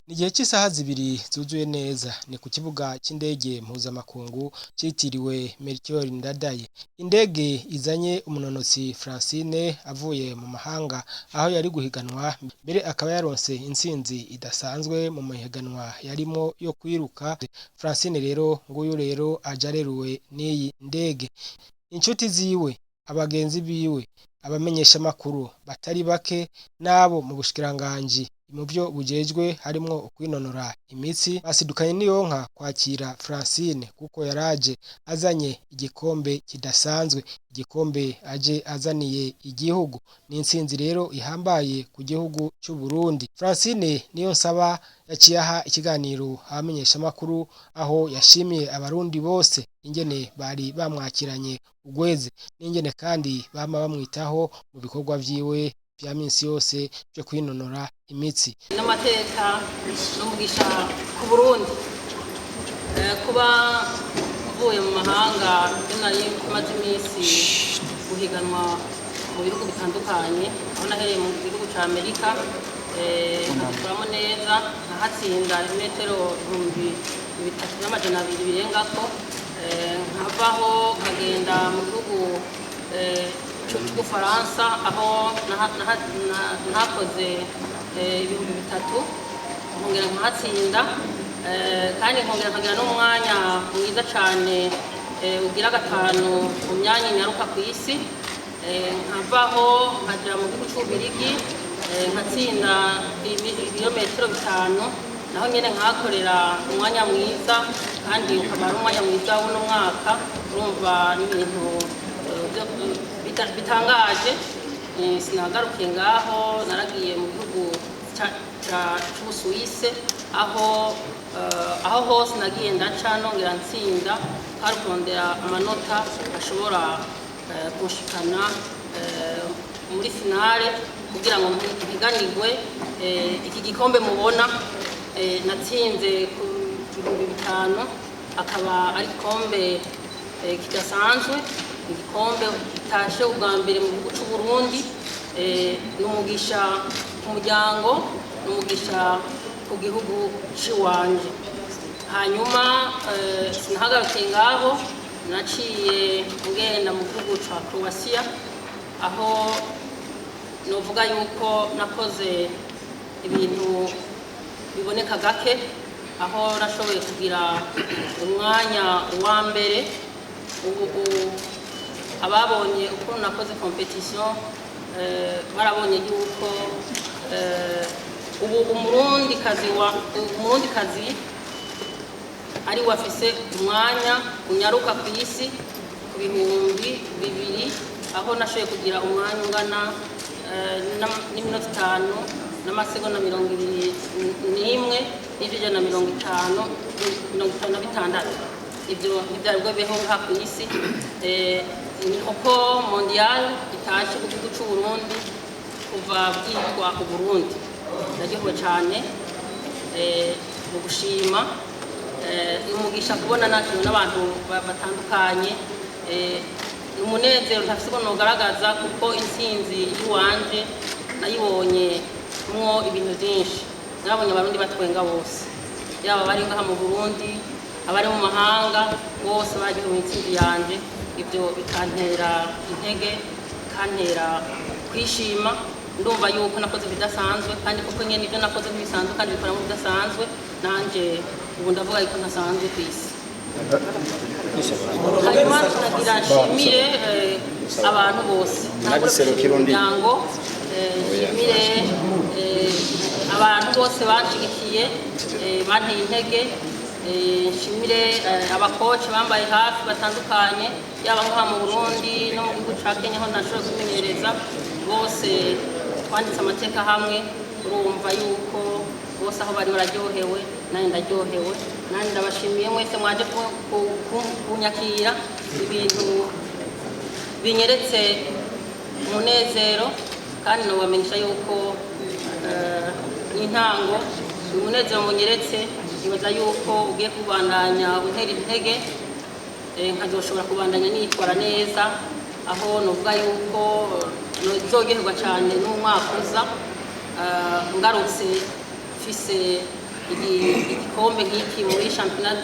Igihe cy'isaha zibiri zuzuye neza ni ku kibuga c'indege mpuzamakungu citiriwe Melchior Ndadaye. Indege izanye umunonotsi Francine avuye mu mahanga aho yari guhiganwa, mbere akaba yaronse intsinzi idasanzwe mu mahiganwa yarimo yo kwiruka. Francine rero nguyu rero aje areruwe n'iyi ndege. Inshuti ziwe, abagenzi biwe, abamenyesha makuru batari bake nabo mu bushikiranganji mu byo bujejwe harimwo ukwinonora imitsi basidukanye n'iyonka kwakira Francine kuko yaraje azanye igikombe kidasanzwe, igikombe aje azaniye igihugu. Ni intsinzi rero ihambaye ku gihugu cy'u Burundi. Francine Niyonsaba yaciye aha ikiganiro abamenyesha makuru aho yashimiye abarundi bose ingene bari bamwakiranye ugweze n'ingene kandi bama bamwitaho mu bikorwa vyiwe vya minsi yose byo kwinonora imitsi. N'amateka n'umugisha ku Burundi kuba uvuye mu mahanga nari maze iminsi guhiganwa mu bihugu bitandukanye, aho nahereye mu gihugu ca Amerika nkabikoramo neza nkahatsinda imetero 3,200 birengako, nkavaho nkagenda mu gihugu c'Ubufaransa aho nakoze 3,000 nkongera nkahatsinda, kandi nkongera nkagira n'umwanya mwiza cane ugira gatanu mu myanya nyaruka ku isi. Nkavaho nkaja mu gihugu c'Ububirigi nkatsinda ibirometero 5, naho nyene nkahakorera umwanya mwiza kandi ukaba ari umwanya mwiza w'uno mwaka. Urumva n'ibintu bitangaje. Sinagarukiye ngaho, naragiye mu gihugu c'Ubusuwise aho hose nagiye ndaca nongera ntsinda, kandi kurondera amanota ashobora gushikana muri finale kugira ngo mpiganirwe iki gikombe mubona. Natsinze ku 5,000, akaba ari igikombe kidasanzwe, igikombe gitashe ubwa mbere mu gihugu c'u Burundi. N'umugisha ku muryango, n'umugisha ku gihugu ciwanje. Hanyuma sinahagarukiye ngaho, naciye ngenda mu gihugu ca Croatia aho novuga yuko nakoze ibintu biboneka gake, aho nashoboye kugira umwanya wa mbere. Ubu ababonye ukuntu nakoze competition barabonye yuko ubu umurundikazi ari wafise umwanya unyaruka ku isi ku 2,000, aho nashoboye kugira umwanya ungana n'iminota 5 n'amasegonda 21 n'ijana 56. Ibyo ntibyari bwebeho nka ku isi. Uko mondial itashe ku gihugu c'u Burundi kuva bwitwa u Burundi, naryohewe cyane mu gushima umugisha kubona nakiriwe n'abantu batandukanye. Umunezero ntafise ko nogaragaza kuko intsinzi yiwanje nayibonye mwo ibintu byinshi. Narabonye abarundi batwenga bose, yaba bari ngaha mu Burundi, abari mu mahanga, bose bagiye mu intsinzi yanje. Ibyo bikantera intege, bikantera kwishima. Ndumva yuko nakoze bidasanzwe, kandi kuko nyene ibyo nakoze bisanzwe kandi bikora mu bidasanzwe, nanje ubu ndavuga yuko ntasanzwe ku isi. Hanyuma tunagira nshimire abantu bose, umuryango, nshimire abantu bose banshigikiye, banteye intege. Nshimire abakoci bambaye hafi batandukanye, yaba ngaha mu Burundi no mu gihugu ca Kenya aho nashoboye kumenyereza. Bose twanditse amateka hamwe, urumva yuko bose aho bari bararyohewe, nanjye ndaryohewe. Nanjye ndabashimiye mwese mwaje kunyakira. Ibintu binyeretse umunezero kandi nobamenyesha yuko intango umunezero munyeretse nibaza yuko ugiye kubandanya untera intege nkazoshobora kubandanya nitwara neza aho novuga yuko nozogerwa cyane n'umwaka uza ngarutse mfise igikombe nk'iki muri championnat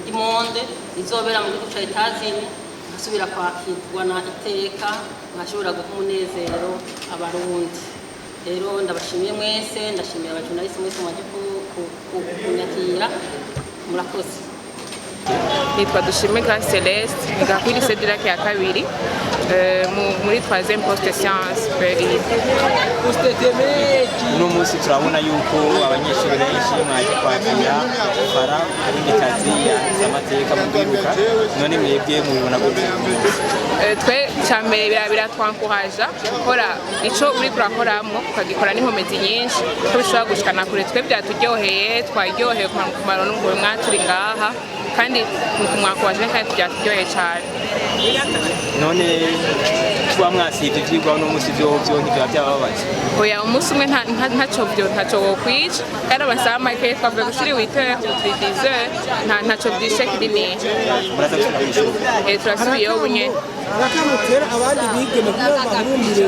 du monde izobera mu gihugu ca Etazini nkasubira kwakirwa na iteka nkashobora guha umunezero abarundi. Rero ndabashimiye mwese, ndashimiye abajournaliste mwese mwaje kunyakira, murakoze. Nitwa Dushime Grace Celeste, niga kuri lycée Dirake ya kabiri muri 3e poste science uno munsi turabona yuko abanyeshuri benshi mwaje kwakira fara abindikazi y'amateka mu kwibuka, none mwebwe mubibona gute? Twe cyambere biratwankoraje gukora ico uri kurakoramo ukagikora n'inkomezi nyinshi ko bishobora gushikana kure. Twe byaturyoheye, twaryoheye ku marono ngo mwaturi ngaha kandi kumwakoraje kandi byaturyoheye cyane. None kuba mwasivye ivyigwa no munsi byo ntivyo byababaje? Oya, umunsi umwe ntaco wokwica kandi amasaha make twavuye gushira 8h kuri 10h ntaco byishe kinini. Muraza gushika kw'ishuri? Turasubiyeho bunye. Arakamutera abandi bigeme kuba bahurumbire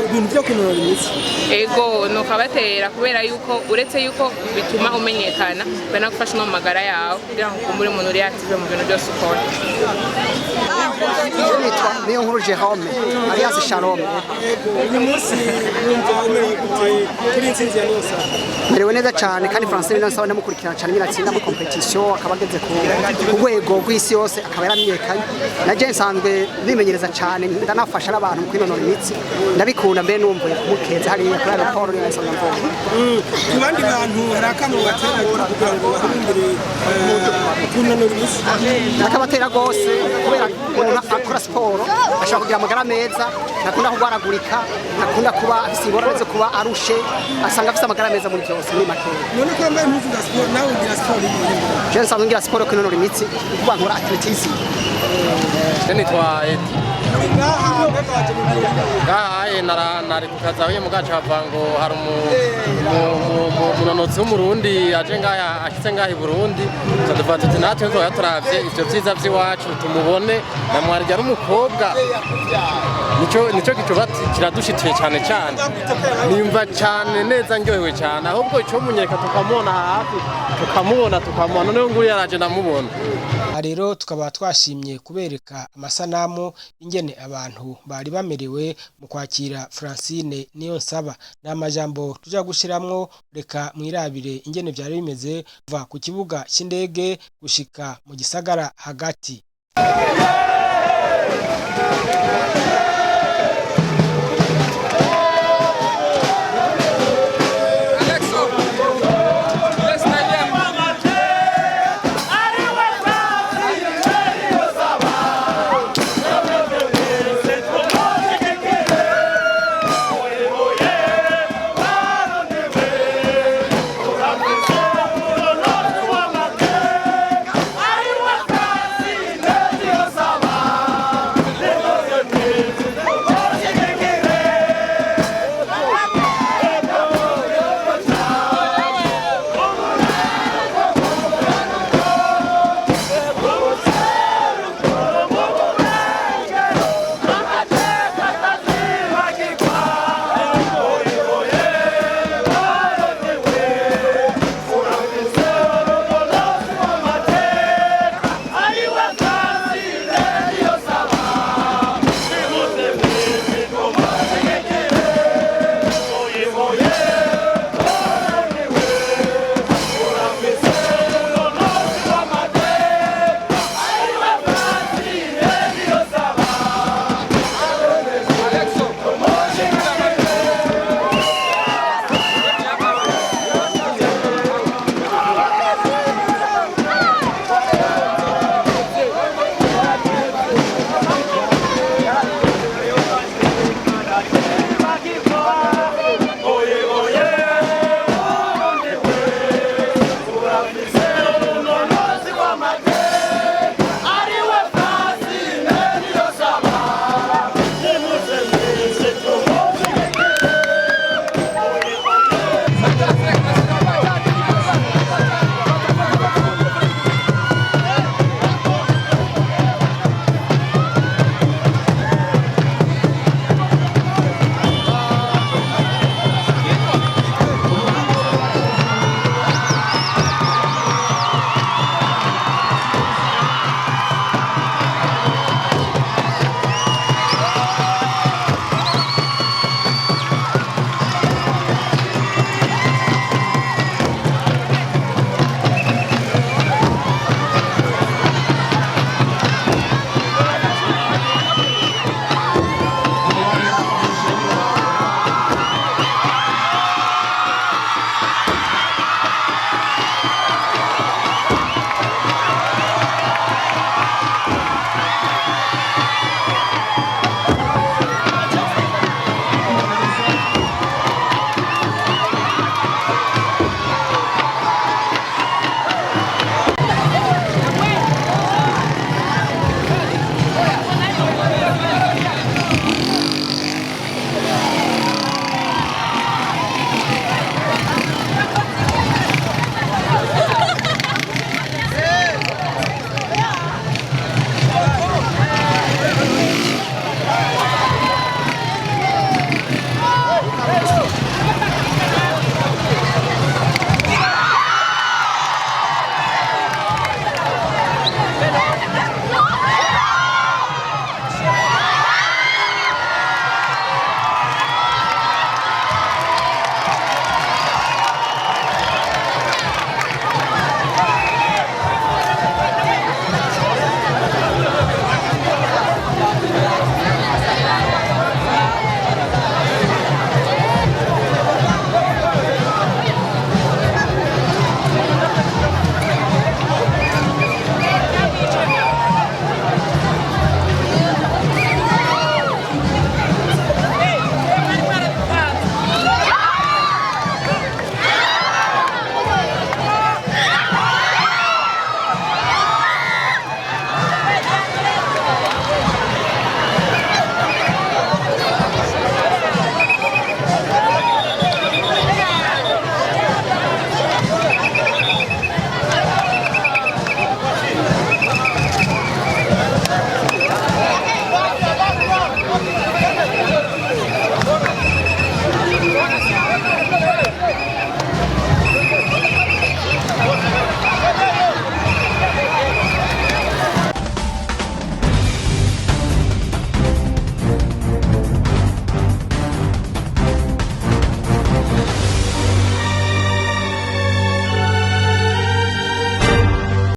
ibintu byo kunora imitsi. Ego nukabatera kubera yuko uretse yuko bituma umenyekana bana gufasha no magara yawe kugira ngo kumbure umuntu uri active mu bintu byose ukora. Nitwa niyo nkuru Jerome alias Shalom. Uyu munsi numvanye kuri intsinzi ya Niyonsa. Merewe neza cyane kandi Francine Niyonsa ndamukurikirana cyane nyinatsinda mu competition akabageze ku rwego rw'isi yose akaba yaramenyekanye. Naje nsanzwe bimenyereza cyane ndanafasha n'abantu mu kwinonora imitsi ndabikunda mbe numvuye kumukeza hariya kuri raporo ni nsanzwe mvuga. Ku bandi bantu harakamwe batera kugira ngo bahurumbire kunonora imitsi. Akabatera gose kubera umuntu akora siporo ashaka kugira amagara meza, nakunda kugwaragurika, nakunda kuba afite ingorane zo kuba arushe, asanga afite amagara meza muri byose muri make. None ko mbaye impuzu za siporo nawe ugira siporo y'ibintu. Je nsanzwe ngira siporo kwinonora imitsi kuba nkora atletism. Nitwa Edi. Nari kukazawiye mu gace havango hari umunonotsi w'umurundi aje ngaha ashitse ngaha i Burundi tuduva tuti natwe nzoya turavye ivyo vyiza vy'iwacu tumubone na mwarya ari umukobwa nico kicoba kiradushitiye cyane cyane nimva cyane neza ndyohewe cyane ahubwo ico munyereka tukamubona hafi tukamubona noneho nguri yaraje ndamubona. Rero tukaba twashimye kubereka amasanamu ingene abantu bari bamerewe mu kwakira Francine Niyonsaba n'amajambo tuja gushiramwo. Reka mwirabire ingene byari bimeze kuva ku kibuga cy'indege gushika mu gisagara hagati.